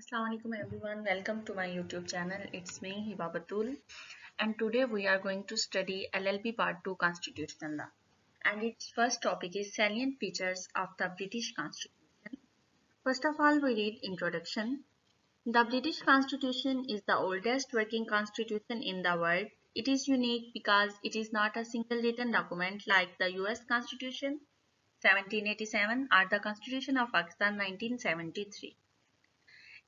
Assalamualaikum everyone, welcome to my YouTube channel. It's me Hiba Batul, and today we are going to study LLB Part 2 Constitutional Law. And its first topic is salient features of the British Constitution. First of all, we read introduction. The British Constitution is the oldest working constitution in the world. It is unique because it is not a single written document like the US Constitution 1787 or the Constitution of Pakistan 1973.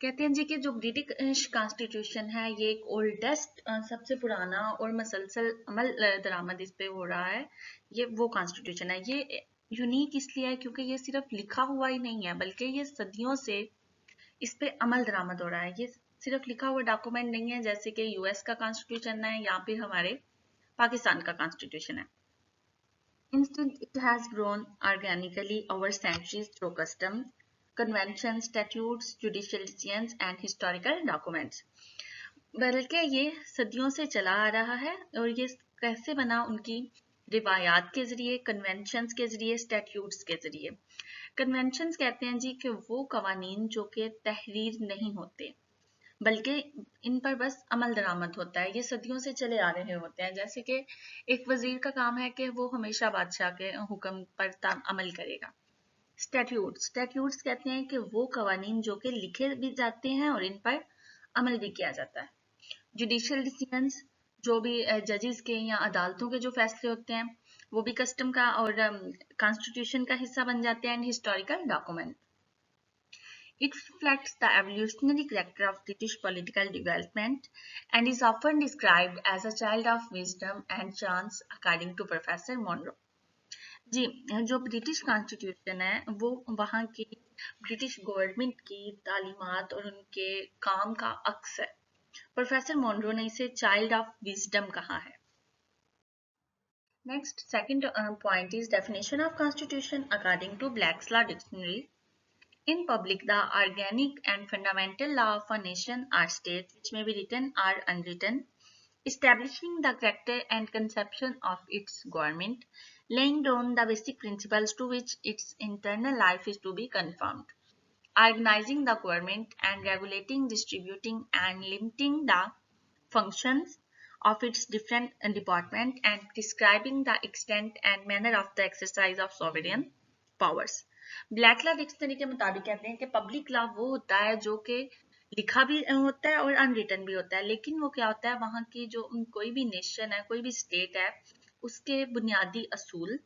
कहते हैं जी कि जो British constitution है ये एक oldest सबसे पुराना और मसलसल अमल दरामद इस पे हो रहा है। ये वो कॉन्स्टिट्यूशन है। ये यूनिक इसलिए है क्योंकि ये सिर्फ लिखा हुआ ही नहीं है बल्कि ये सदियों से इस पे अमल दरामद हो रहा है। ये सिर्फ लिखा हुआ डॉक्यूमेंट नहीं है जैसे कि यूएस का कॉन्स्टिट्यूशन है या फिर हमारे पाकिस्तान का कॉन्स्टिट्यूशन है। Instead, it has grown organically over centuries through customs, conventions, statutes, judicial decisions, and historical documents. बल्कि ये सदियों से चला आ रहा है और ये कैसे बना उनकी रिवायात के जरिए, कन्वेंशंस के जरिए, स्टैट्यूट्स के जरिए। कन्वेंशंस कहते हैं जी कि वो कवानीन जो कि तहरीर नहीं होते बल्कि इन पर बस अमल दरामद होता है। ये सदियों से चले आ रहे होते हैं। जैसे कि एक वजीर का काम है कि वो हमेशा बादशाह के हुक्म पर अमल करेगा। स्टैट्यूट्स कहते हैं कि वो कवानीन जो कि लिखे भी जाते हैं और इन पर अमल भी किया जाता है। जुडिशियल डिसीजंस जो भी जजेस के या अदालतों के जो फैसले होते हैं वो भी कस्टम का और कॉन्स्टिट्यूशन का हिस्सा बन जाते हैं। And historical document It reflects the evolutionary character of British political development and is often described as a child of wisdom and chance, according to Professor Monroe. जी, जो ब्रिटिश कॉन्स्टिट्यूशन है वो वहाँ की ब्रिटिश गवर्नमेंट की तालीमात और उनके काम का अक्स है। प्रोफेसर मोनरो ने इसे चाइल्ड ऑफ विजडम कहा है। Next second point is definition of constitution according to Black's law dictionary. In public, the organic and fundamental law of a nation or state, which may be written or unwritten, establishing the character and conception of its government, laying down the basic principles to which its internal life is to be conformed, organizing the government and regulating, distributing, and limiting the functions of its different departments, and describing the extent and manner of the exercise of sovereign powers. Black law dictionary के मुताबिक कहते हैं कि public law वो होता है जो कि लिखा भी होता है और अनरिटन भी होता है। लेकिन वो क्या होता है, वहाँ की जो कोई भी नेशन है, कोई भी स्टेट है, उसके बुनियादी असूल,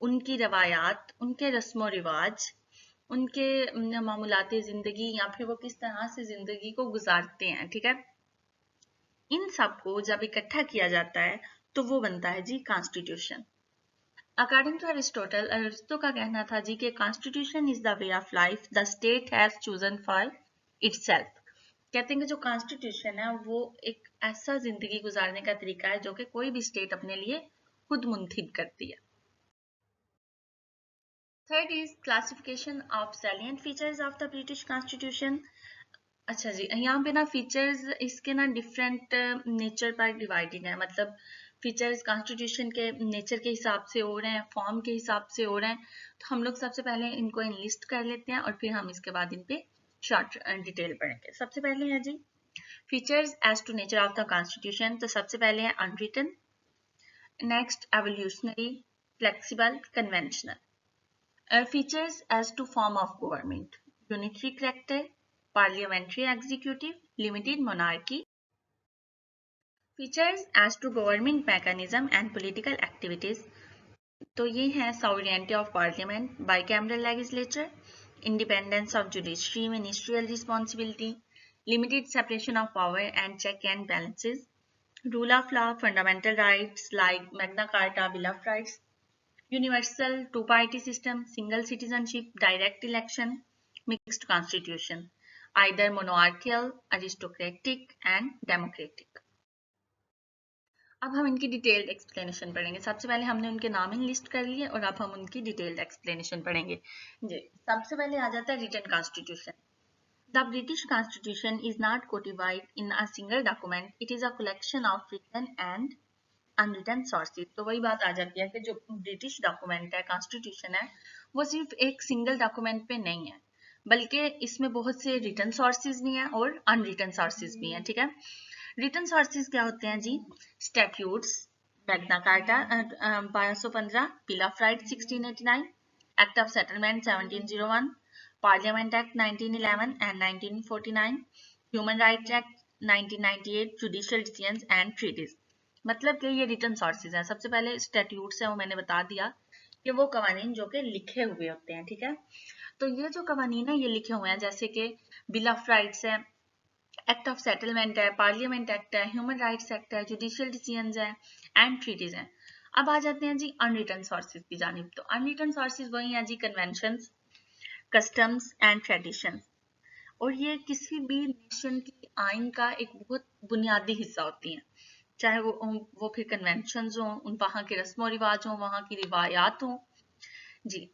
उनकी रवायात, उनके रस्म रिवाज, उनके मामूलाती जिंदगी या फिर वो किस तरह से जिंदगी को गुजारते हैं, ठीक है, इन सबको जब इकट्ठा किया जाता है तो वो बनता है जी constitution. According to Aristotle, Aristo का कहना था जी कि constitution is the way of life the state has chosen for itself. कहते हैं कि जो कॉन्स्टिट्यूशन है वो एक ऐसा जिंदगी गुजारने का तरीका है जो कि कोई भी स्टेट अपने लिए खुद मुंतखब करती है। Third is classification of salient features of the British constitution. अच्छा जी, यहाँ पे ना फीचर्स इसके ना डिफरेंट नेचर पर डिवाइडेड है। मतलब फीचर्स कॉन्स्टिट्यूशन के नेचर के हिसाब से हो रहे हैं, फॉर्म के हिसाब से हो रहे हैं। तो हम लोग सबसे पहले इनको इनलिस्ट कर लेते हैं और फिर हम इसके बाद इन पे शॉर्ट डिटेल पढ़ेंगे। सबसे पहले है जी features as to nature of the constitution. तो सबसे पहले है unwritten, next evolutionary, flexible, conventional. Features as to form of government, unitary character, parliamentary executive, limited monarchy. Features as to government mechanism and political activities. तो ये है sovereignty of parliament, bicameral legislature, independence of judiciary, ministerial responsibility, limited separation of power and check and balances, rule of law, fundamental rights like Magna Carta, Bill of Rights, universal two-party system, single citizenship, direct election, mixed constitution, either monarchical, aristocratic and democratic. अब हम इनकी detailed explanation पढ़ेंगे। सबसे पहले हमने उनके नाम list कर लिए और अब हम उनकी डिटेल्ड एक्सप्लेनेशन पढ़ेंगे जी। सबसे पहले आ जाता है written constitution. The British constitution is not codified in a single document, it is a collection of written and unwritten sources. तो वही बात आ जाती है कि जो ब्रिटिश डॉक्यूमेंट है, कॉन्स्टिट्यूशन है, वो सिर्फ एक सिंगल डॉक्यूमेंट पे नहीं है बल्कि इसमें बहुत से रिटन सोर्सेज भी हैं और अनरिटन सोर्सेज भी हैं, ठीक है। रिटन सोर्सेज क्या होते हैं जी? Statutes, Magna Carta 1215, Bill of rights 1689, Act of settlement 1701, Parliament Act 1911 and 1949, Human Rights Act 1998, judicial decisions and treaties. मतलब कि ये रिटन सोर्सेज हैं। सबसे पहले स्टैट्यूट्स है, वो मैंने बता दिया कि वो कवानीन जो कि लिखे हुए होते हैं, ठीक है। तो ये जो कवानीन है ये लिखे हुए हैं, जैसे कि बिल ऑफ राइट्स है, एक्ट ऑफ सेटलमेंट है, पार्लियामेंट एक्ट है, ह्यूमन राइट्स एक्ट है, जुडिशियल डिसीजंस है एंड ट्रीटीज हैं। अब आ जाते हैं जी अनरिटन सोर्सेज की जानिब। तो अनरिटन सोर्सेज वही हैं जी कन्वेंशंस, कस्टम्स एंड ट्रेडिशंस, और ये किसी भी नेशन की आइन का एक बहुत बुनियादी हिस्सा होती हैं, चाहे वो फिर कन्वेंशंस हों, उन वहाँ के रस्म और रिवाज हों, वहाँ की रिवायात हों जी।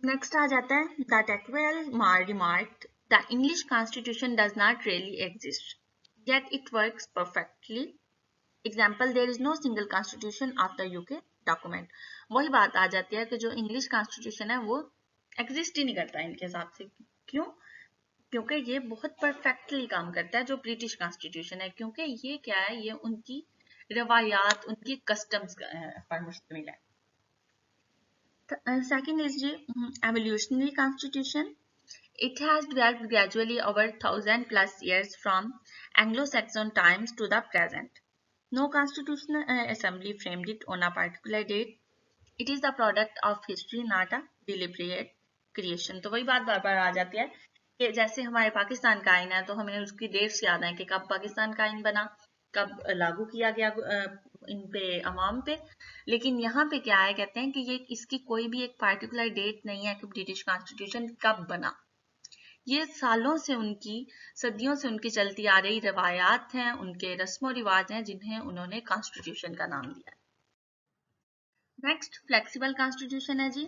नेक्स्ट आ जाता है the Tocqueville remarked the English Constitution does not really exist, yet it works perfectly. Example, there is no single constitution of the UK document. वही बात आ जाती है कि जो इंग्लिश कॉन्स्टिट्यूशन है वो एग्जिस्ट ही नहीं करता इनके हिसाब से। क्यों? क्योंकि ये बहुत परफेक्टली काम करता है जो ब्रिटिश कॉन्स्टिट्यूशन है, क्योंकि ये क्या है, ये उनकी रवायात, उनकी कस्टम्स पर मुश्तमिल है। Second is the evolutionary constitution. It has developed gradually over 1000+ years from Anglo-Saxon times to the present. No constitutional assembly framed it on a particular date. It is the product of history, not a deliberate creation. तो वही बात बार बार आ जाती है कि जैसे हमारे पाकिस्तान का आइन है तो हमें उसकी डेट्स याद है कि कब पाकिस्तान का आइन बना, कब लागू किया गया इन पे अवाम पे। लेकिन यहाँ पे क्या है, कहते हैं कि ये इसकी कोई भी एक पार्टिकुलर डेट नहीं है कि ब्रिटिश कॉन्स्टिट्यूशन कब बना। ये सालों से उनकी, सदियों से उनकी चलती आ रही रवायात हैं, उनके रस्म और रिवाज हैं जिन्हें उन्होंने कॉन्स्टिट्यूशन का नाम दिया। नेक्स्ट फ्लेक्सिबल कॉन्स्टिट्यूशन है जी।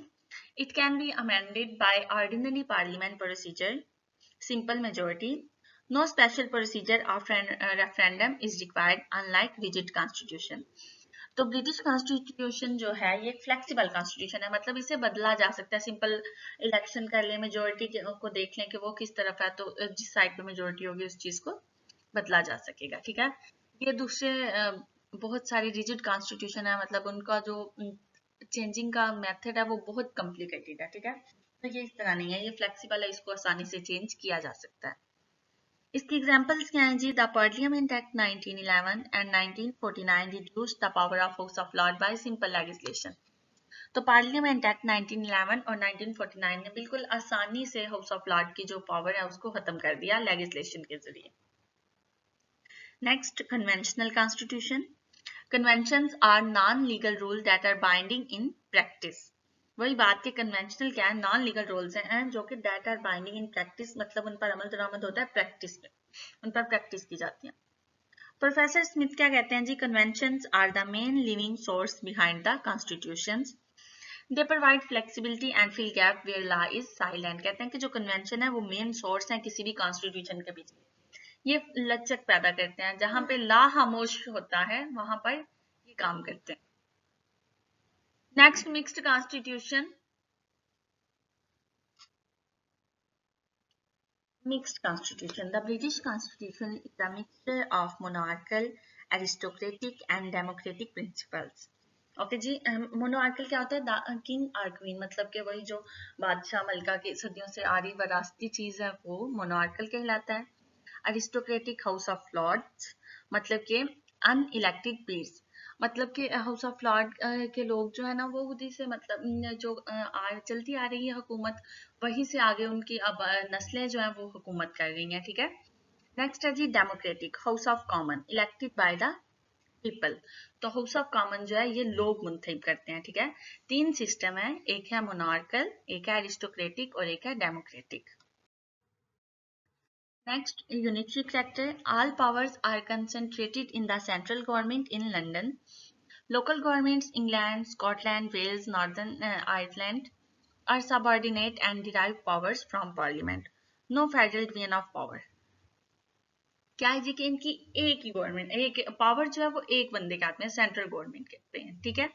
It can be amended by ordinary parliament procedure, simple majority. No special procedure of referendum is required, unlike rigid constitution. तो ब्रिटिश कॉन्स्टिट्यूशन जो है ये एक फ्लेक्सिबल कॉन्स्टिट्यूशन है, मतलब इसे बदला जा सकता है। सिंपल इलेक्शन कर ले, मेजोरिटी को देख लें कि वो किस तरफ है, तो जिस साइड पे मेजोरिटी होगी उस चीज को बदला जा सकेगा, ठीक है। ये दूसरे बहुत सारी रिजिड कॉन्स्टिट्यूशन है, मतलब उनका जो चेंजिंग का मेथड है वो बहुत कॉम्प्लिकेटेड है, ठीक है। तो ये इस तरह नहीं है, ये फ्लेक्सिबल है, इसको आसानी से चेंज किया जा सकता है। इसकी एग्जांपल्स क्या हैं जी? The Parliament Act 1911 and 1949 reduced the power of House of Lord by simple legislation. तो पार्लियामेंट एक्ट 1911 और 1949 ने बिल्कुल आसानी से हाउस ऑफ लॉर्ड की जो पावर है उसको खत्म कर दिया लेजिस्लेशन के जरिए। Next, conventional constitution. Conventions are non legal rule that are binding in practice. वही बात के कन्वेंशनल क्या है, नॉन लीगल रूल्स हैं जो कि that are binding in practice, मतलब उन पर अमल दरामद होता है प्रैक्टिस में, उन पर प्रैक्टिस की जाती है। प्रोफेसर स्मिथ क्या कहते हैं जी? Conventions are the main living source behind the constitutions. They provide flexibility and fill gap where law is silent. कहते हैं कि जो कन्वेंशन है वो मेन सोर्स है किसी भी कॉन्स्टिट्यूशन के पीछे। ये लचक पैदा करते हैं, जहां पे लॉ खामोश होता है वहां पर ये काम करते हैं। Next, mixed constitution. Mixed constitution. The British Constitution is a mixture of monarchical, aristocratic and democratic principles. Okay जी, मोनोआर्कल क्या होता है? किंग और क्वीन, मतलब कि वही जो बादशाह मलका की सदियों से आ रही विरासती चीज है वो मोनोआर्कल कहलाता है। अरिस्टोक्रेटिक हाउस ऑफ लॉर्ड्स, मतलब कि अनइलेक्टेड पीस, मतलब कि हाउस ऑफ लॉर्ड के लोग जो है ना वो उसी से, मतलब जो चलती आ रही है हुकूमत, वहीं से आगे उनकी अब नस्लें जो हैं वो हुकूमत कर रही हैं, ठीक है। नेक्स्ट है जी democratic House of Common, elected by the people. तो हाउस ऑफ कॉमन जो है ये लोग मुंतखब करते हैं, ठीक है। तीन सिस्टम है, एक है मोनार्कल, एक है अरिस्टोक्रेटिक और एक है democratic. Next, unitary character. All powers are concentrated in the central government in London. Local governments, England, Scotland, Wales, Northern Ireland, are subordinate and derive powers from Parliament. No federal division of power. क्या है जी कि इनकी एक ही government, एक power जो है वो एक बंदे के हाथ में, सेंट्रल गवर्नमेंट कहते हैं, ठीक है।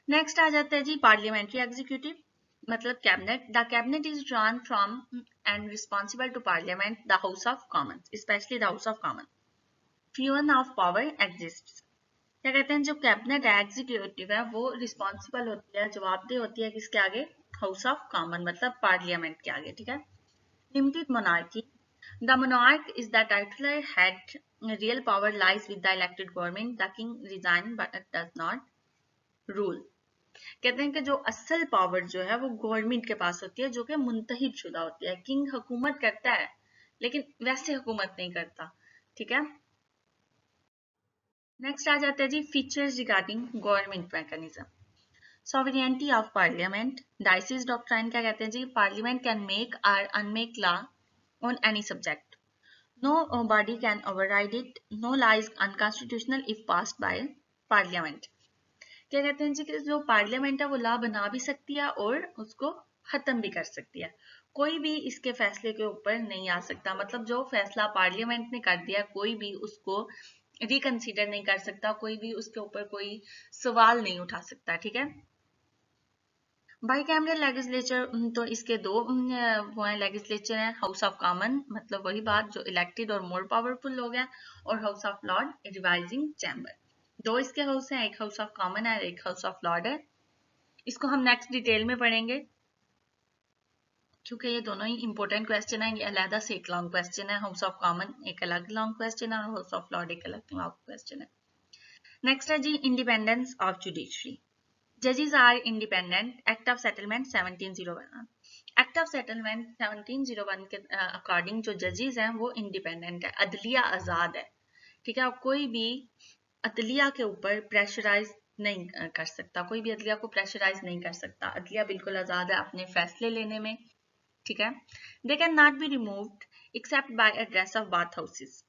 नेक्स्ट आ जाता है जी पार्लियामेंट्री एग्जीक्यूटिव। मतलब cabinet, the cabinet is drawn from and responsible to parliament, the House of Commons, specially the House of Common, fusion of power exist. क्या कहते हैं, जो कैबिनेट है एग्जीक्यूटिव है वो रिस्पॉन्सिबल होती है, जवाबदेह होती है किसके आगे, हाउस ऑफ कॉमन मतलब पार्लियामेंट के आगे, ठीक है। Limited monarchy, the monarch is the Tytler head, real power lies with the elected government, the king resign but does not rule. कहते हैं कि जो असल पावर जो है वो गवर्नमेंट के पास होती है, जो कि मुंतहिब शुदा होती है। किंग हुकूमत करता है लेकिन वैसे हुकूमत नहीं करता, ठीक है। नेक्स्ट आ जाता है जी features regarding government mechanism. Sovereignty of parliament, Dicey's doctrine क्या कहते हैं जी, पार्लियामेंट कैन मेक और unmake law on any subject, no body can override it, no law is unconstitutional if passed by parliament. क्या कहते हैं जी कि जो पार्लियामेंट है वो लॉ बना भी सकती है और उसको खत्म भी कर सकती है, कोई भी इसके फैसले के ऊपर नहीं आ सकता। मतलब जो फैसला पार्लियामेंट ने कर दिया कोई भी उसको रिकंसीडर नहीं कर सकता, कोई भी उसके ऊपर कोई सवाल नहीं उठा सकता, ठीक है। बाईकैमरल लेजिस्लेचर, तो इसके दो वो है लेजिस्लेचर है, हाउस ऑफ कॉमन मतलब वही बात जो इलेक्टेड और मोर पावरफुल लोग हैं, और house of Lord revising chamber. दो इसके हाउस हैं, एक हाउस ऑफ कॉमन है, एक हाउस ऑफ लॉर्ड है। इसको हम नेक्स्ट डिटेल में पढ़ेंगे क्योंकि ये दोनों ही इंपॉर्टेंट क्वेश्चन है। ये अलग से एक लॉन्ग क्वेश्चन है, हाउस ऑफ कॉमन एक अलग लॉन्ग क्वेश्चन है और हाउस ऑफ लॉर्ड एक अलग लॉन्ग क्वेश्चन है। नेक्स्ट है जी इंडिपेंडेंस ऑफ जुडिशरी। जजेस are independent, act of settlement 1701। Act of settlement 1701 के अकॉर्डिंग जो जजेस हैं वो इंडिपेंडेंट है, अदलिया आजाद है, ठीक है। कोई भी अदलिया के ऊपर प्रेशराइज नहीं कर सकता, कोई भी अदलिया को प्रेशराइज नहीं कर सकता, अदलिया बिल्कुल आजाद है अपने फैसले लेने में, ठीक है। They can not be removed except by address of bath houses,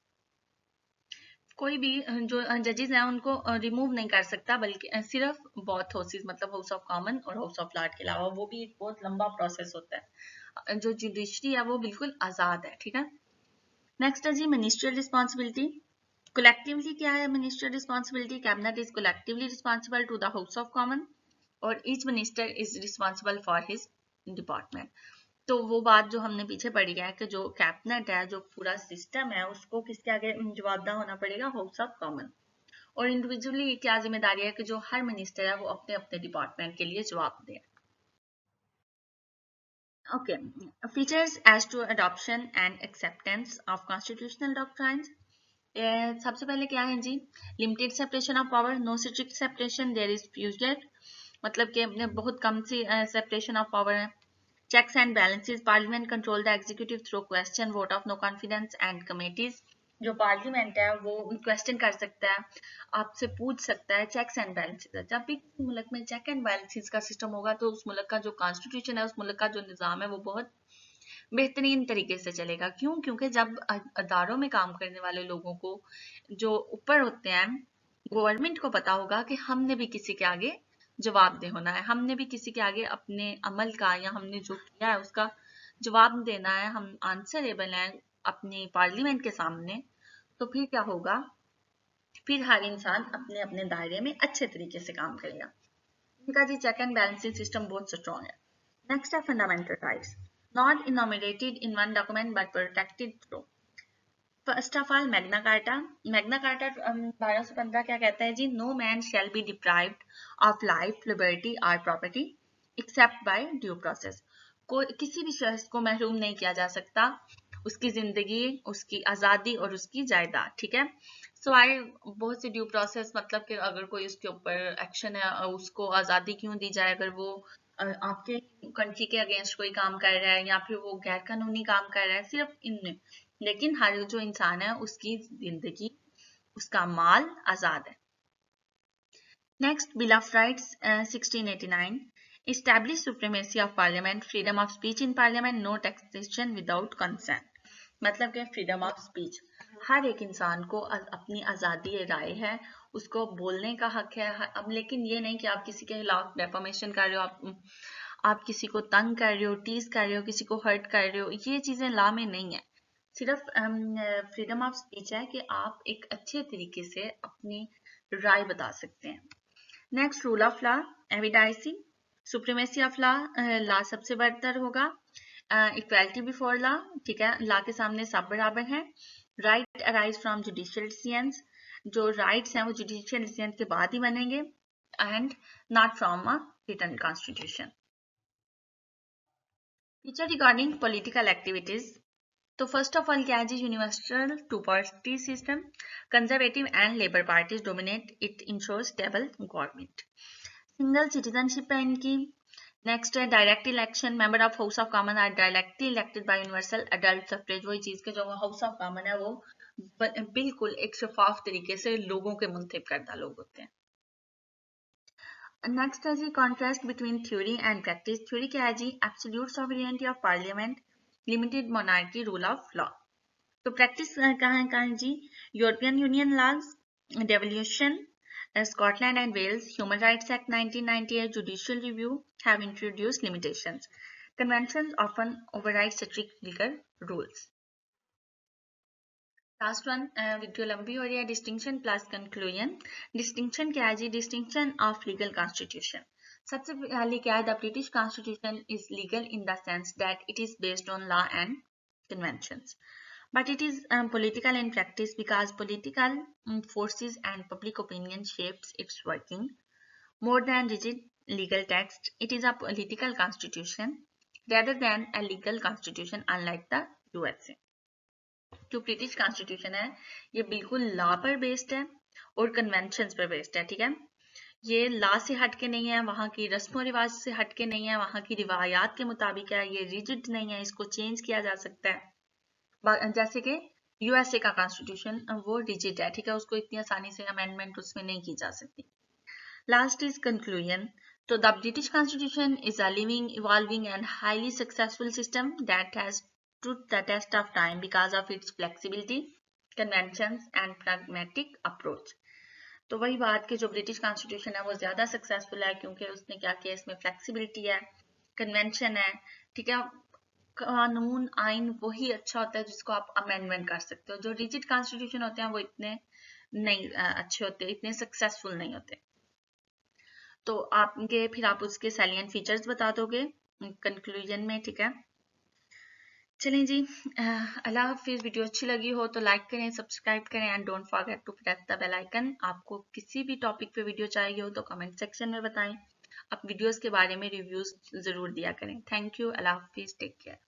कोई भी जो जजेस हैं उनको रिमूव नहीं कर सकता, बल्कि सिर्फ बाथ हाउसेस मतलब हाउस ऑफ कॉमन और हाउस ऑफ लॉर्ड के अलावा, वो भी एक बहुत लंबा प्रोसेस होता है। जो जुडिशरी है वो बिल्कुल आजाद है, ठीक है। नेक्स्ट है जी मिनिस्ट्रियल रिस्पॉन्सिबिलिटी। कलेक्टिवली क्या है ministerial responsibility, cabinet is collectively responsible to the House of Common और each minister is responsible for his department. तो वो बात जो हमने पीछे पढ़ी है कि जो कैबिनेट है, जो पूरा सिस्टम है, उसको किसके आगे जवाबदेह होना पड़ेगा, हाउस ऑफ कॉमन। और इंडिविजुअली क्या जिम्मेदारी है कि जो हर मिनिस्टर है वो अपने अपने डिपार्टमेंट के लिए जवाब दे। Okay, features as to adoption and acceptance of constitutional doctrines. सबसे पहले क्या है जी, limited separation of power, no strict separation, there is fusion, मतलब कि बहुत कम सी सेपरेशन ऑफ पावर है। Checks and balances, Parliament control the executive through question, vote of no confidence and committees. जो पार्लियामेंट है वो क्वेश्चन कर सकता है, आपसे पूछ सकता है, चेक्स एंड बैलेंसेस है। जब भी मुल्क में चेक एंड बैलेंसेस का सिस्टम होगा तो उस मुल्क का जो कॉन्स्टिट्यूशन है, उस मुल्क का जो निज़ाम है वो बहुत बेहतरीन तरीके से चलेगा। क्यों? क्योंकि जब अदारों में काम करने वाले लोगों को जो ऊपर होते हैं गवर्नमेंट को पता होगा कि हमने भी किसी के आगे जवाबदेह होना है, हमने भी किसी के आगे अपने अमल का या हमने जो किया है उसका जवाब देना है, हम आंसरेबल हैं अपनी पार्लियामेंट के सामने, तो फिर क्या होगा, फिर हर इंसान अपने अपने दायरे में अच्छे तरीके से काम करेगा। इनका जी चेक एंड बैलेंसिंग सिस्टम बहुत स्ट्रॉन्ग है। नेक्स्ट है fundamental rights, not enumerated in one document but protected through. First of all Magna Carta, Magna Carta 1215 क्या कहता है जी, no man shall be deprived of life, liberty और property except by due process. कोई किसी भी शख्स को महरूम नहीं किया जा सकता उसकी जिंदगी, उसकी आज़ादी और उसकी जायदाद, ठीक है। सवाए बहुत से ड्यू प्रोसेस, मतलब कि अगर कोई उसके ऊपर एक्शन है उसको आज़ादी क्यों दी जाए, अगर वो आपके कंट्री के अगेंस्ट कोई काम कर रहा है या फिर वो गैर कानूनी काम कर रहा है, सिर्फ इनमें, लेकिन हर जो इंसान है उसकी जिंदगी, उसका माल आजाद है। Next bill of rights 1689, establish supremacy of parliament, freedom of speech in parliament, no taxation without consent. मतलब कि फ्रीडम ऑफ स्पीच, हर एक इंसान को अपनी आज़ादी राय है, उसको बोलने का हक है। अब लेकिन ये नहीं कि आप किसी के खिलाफ डेफामेशन कर रहे हो, आप किसी को तंग कर रहे हो, टीज कर रहे हो, किसी को हर्ट कर रहे हो, ये चीजें लॉ में नहीं है। सिर्फ फ्रीडम ऑफ स्पीच है कि आप एक अच्छे तरीके से अपनी राय बता सकते हैं। Next rule of law, A V Dicey, supremacy of law, law सबसे बरतर होगा। इक्वालिटी बिफोर लॉ, ठीक है, लॉ के सामने सब बराबर हैं। Right arise from judicial decisions, जो राइट्स हैं वो जुडिशियल डिसीजन के बाद ही बनेंगे, and not from a written constitution. Feature regarding political activities, तो फर्स्ट ऑफ ऑल क्या है जी, universal two party system, Conservative and Labour parties dominate, it ensures stable government. Single citizenship है इनकी। नेक्स्ट है direct election, member of House of Common are directly elected by universal adult suffrage, वही चीज के जो हाउस ऑफ कॉमन है वो बिल्कुल एक शफाफ तरीके से लोगों के मुंतखब करदा लोग होते हैं। नेक्स्ट है जी contrast between theory and practice. Theory क्या है जी, absolute sovereignty of parliament, limited monarchy, rule of law. तो प्रैक्टिस कहाँ है जी, European Union laws, devolution, Scotland and Wales, Human Rights Act 1998, Judicial Review have introduced limitations. Conventions often override strict legal rules. Last one, video लंबी हो रही है, distinction plus conclusion. Distinction क्या है जी, distinction of legal constitution. सबसे पहले क्या है, the British Constitution is legal in the sense that it is based on law and conventions. But it is political in practice because political forces and public opinion shapes its working. More than rigid legal text, it is a political constitution rather than a legal constitution, unlike the USA. जो British constitution है ये बिल्कुल law पर based है और conventions पर based है, ठीक है। ये लॉ से हटके नहीं है, वहाँ की रस्मों रिवाज से हटके नहीं है, वहाँ की रिवायात के मुताबिक है, ये रिजिड नहीं है, इसको चेंज किया जा सकता है। जैसे कि यूएसए का कॉन्स्टिट्यूशन वो रिजिड है, ठीक है, उसको इतनी आसानी से अमेंडमेंट उसमें नहीं की जा सकती। लास्ट इज कंक्लूजन, तो the British constitution is a living, evolving and highly successful system that has stood the test of time because of its flexibility, conventions and pragmatic approach. तो वही बात कि जो ब्रिटिश कॉन्स्टिट्यूशन है वो ज्यादा successful है क्योंकि उसने क्या किया, इसमें फ्लेक्सिबिलिटी है, कन्वेंशन है, ठीक है, कानून आइन वही अच्छा होता है जिसको आप अमेंडमेंट कर सकते हो। जो रिजिड कॉन्स्टिट्यूशन होते हैं वो इतने नहीं अच्छे होते, इतने सक्सेसफुल नहीं होते। तो आपके फिर आप उसके सैलिएंट फीचर्स बता दोगे कंक्लूजन में, ठीक है। चलें जी, अल्लाह हाफिज। वीडियो अच्छी लगी हो तो लाइक करें, सब्सक्राइब करें and don't forget to press the bell icon. आपको किसी भी टॉपिक पे वीडियो चाहिए हो तो कमेंट सेक्शन में बताएं। आप वीडियोस के बारे में रिव्यूज जरूर दिया करें। थैंक यू, अल्लाह हाफिज, टेक केयर।